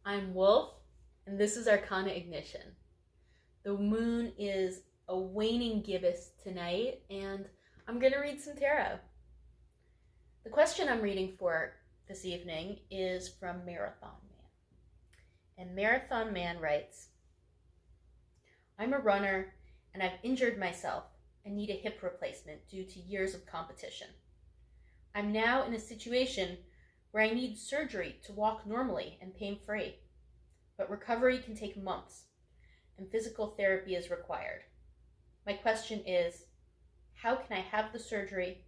I'm Wolf, and this is Arcanaignition. The moon is a waning gibbous tonight, and I'm going to read some tarot. The question I'm reading for this evening is from Marathon Man. And Marathon Man writes, I'm a runner, and I've injured myself and need a hip replacement due to years of competition. I'm now in a situation where I need surgery to walk normally and pain-free. But recovery can take months, and physical therapy is required. My question is, how can I have the surgery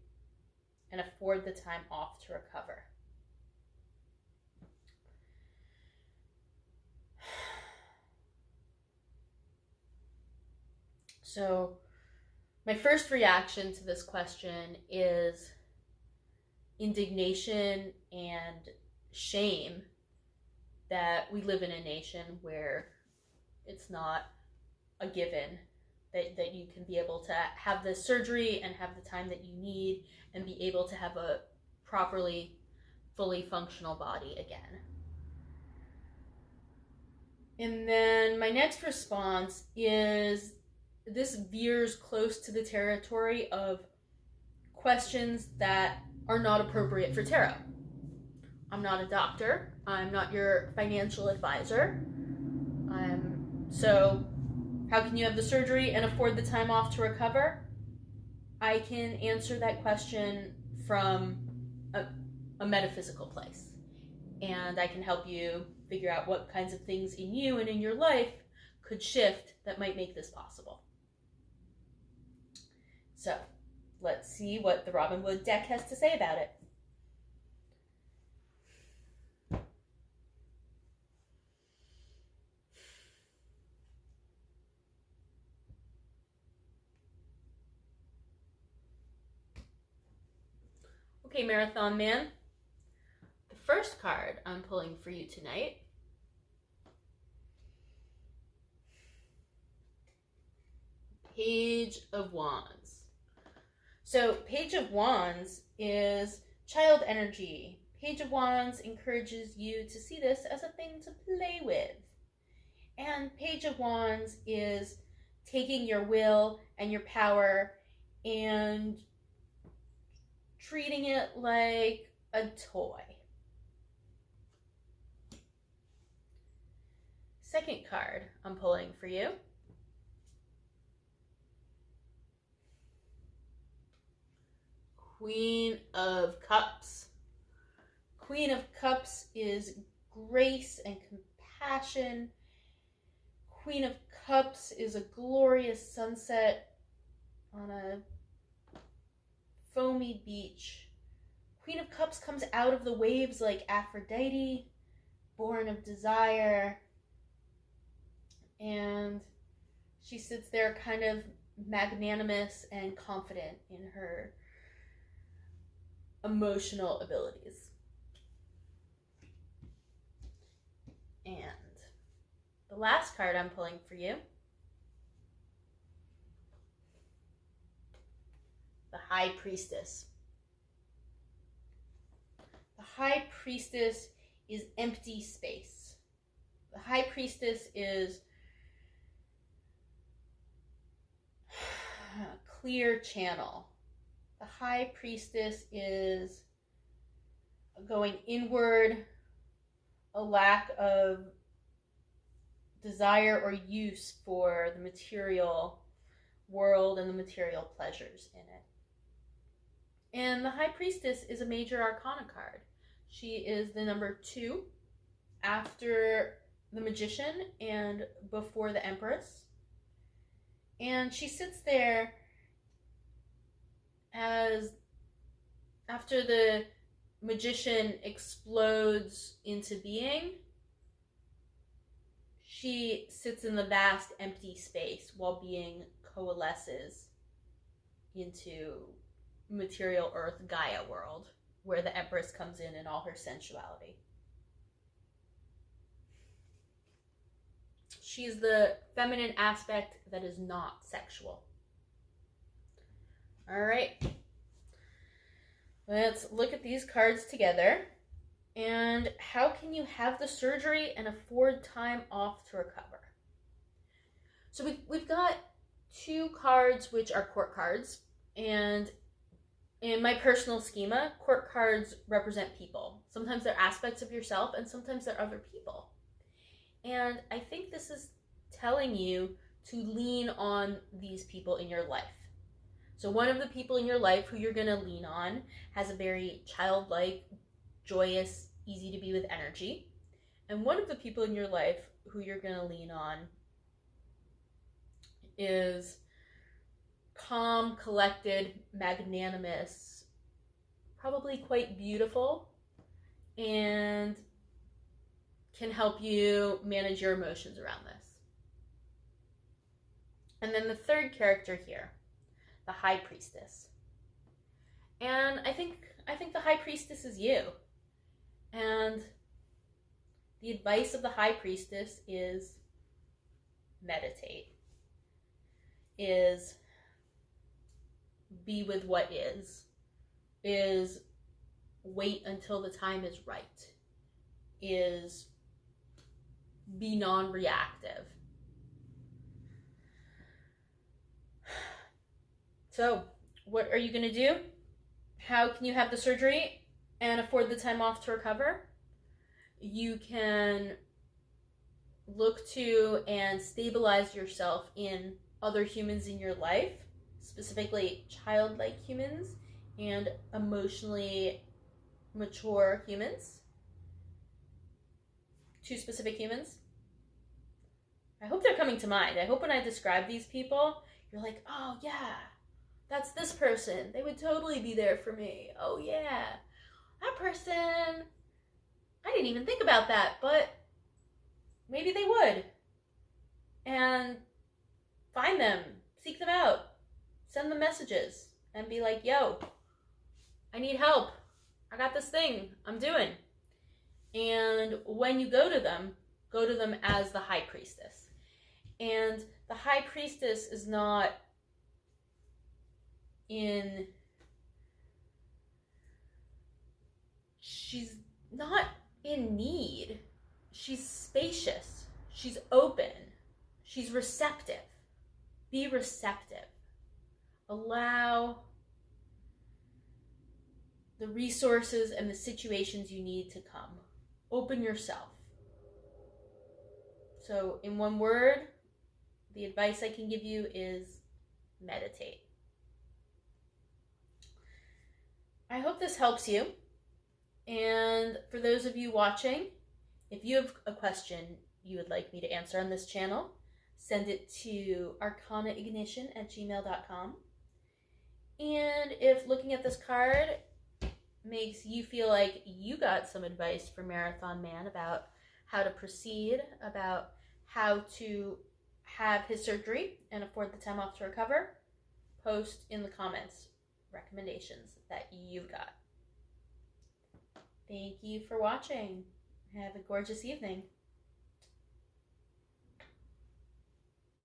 and afford the time off to recover? So, my first reaction to this question is indignation and shame that we live in a nation where it's not a given that you can be able to have the surgery and have the time that you need and be able to have a properly, fully functional body again. And then my next response is, this veers close to the territory of questions that are not appropriate for tarot. I'm not a doctor. I'm not your financial advisor. So how can you have the surgery and afford the time off to recover? I can answer that question from a metaphysical place. And I can help you figure out what kinds of things in you and in your life could shift that might make this possible. So let's see what the Robin Wood deck has to say about it. Okay, Marathon Man. The first card I'm pulling for you tonight Page of Wands. So Page of Wands is child energy. Page of Wands encourages you to see this as a thing to play with. And Page of Wands is taking your will and your power and treating it like a toy. Second card I'm pulling for you Queen of Cups. Queen of Cups is grace and compassion. Queen of Cups is a glorious sunset on a foamy beach. Queen of Cups comes out of the waves like Aphrodite, born of desire, and she sits there kind of magnanimous and confident in her emotional abilities. And the last card I'm pulling for you, the High Priestess. The High Priestess is empty space. The High Priestess is a clear channel. The High Priestess is going inward, a lack of desire or use for the material world and the material pleasures in it. And the High Priestess is a major arcana card. She is the number 2 after the Magician and before the Empress. And she sits there as after the Magician explodes into being, she sits in the vast empty space while being coalesces into material earth Gaia world, where the Empress comes in all her sensuality. She's the feminine aspect that is not sexual. All right, let's look at these cards together. And how can you have the surgery and afford time off to recover? So we've got two cards which are court cards, and in my personal schema, court cards represent people. Sometimes they're aspects of yourself and sometimes they're other people. And I think this is telling you to lean on these people in your life. So one of the people in your life who you're going to lean on has a very childlike, joyous, easy to be with energy. And one of the people in your life who you're going to lean on is calm, collected, magnanimous, probably quite beautiful, and can help you manage your emotions around this. And then the third character here, the High Priestess. And I think the High Priestess is you. And the advice of the High Priestess is meditate, is be with what is wait until the time is right, is be non-reactive. So, what are you going to do? How can you have the surgery and afford the time off to recover? You can look to and stabilize yourself in other humans in your life, specifically childlike humans and emotionally mature humans. Two specific humans. I hope they're coming to mind. I hope when I describe these people, you're like, oh yeah, that's this person. They would totally be there for me. Oh yeah, that person, I didn't even think about that, but maybe they would. And find them, seek them out, send them messages, and be like, yo, I need help. I got this thing I'm doing. And when you go to them as the High Priestess. And the High Priestess is not she's not in need. She's spacious. She's open. She's receptive. Be receptive. Allow the resources and the situations you need to come. Open yourself. So, in one word, the advice I can give you is meditate. I hope this helps you. And for those of you watching, if you have a question you would like me to answer on this channel, send it to arcanaignition@gmail.com. And if looking at this card makes you feel like you got some advice from Marathon Man about how to proceed, about how to have his surgery and afford the time off to recover, post in the comments recommendations that you've got. Thank you for watching. Have a gorgeous evening.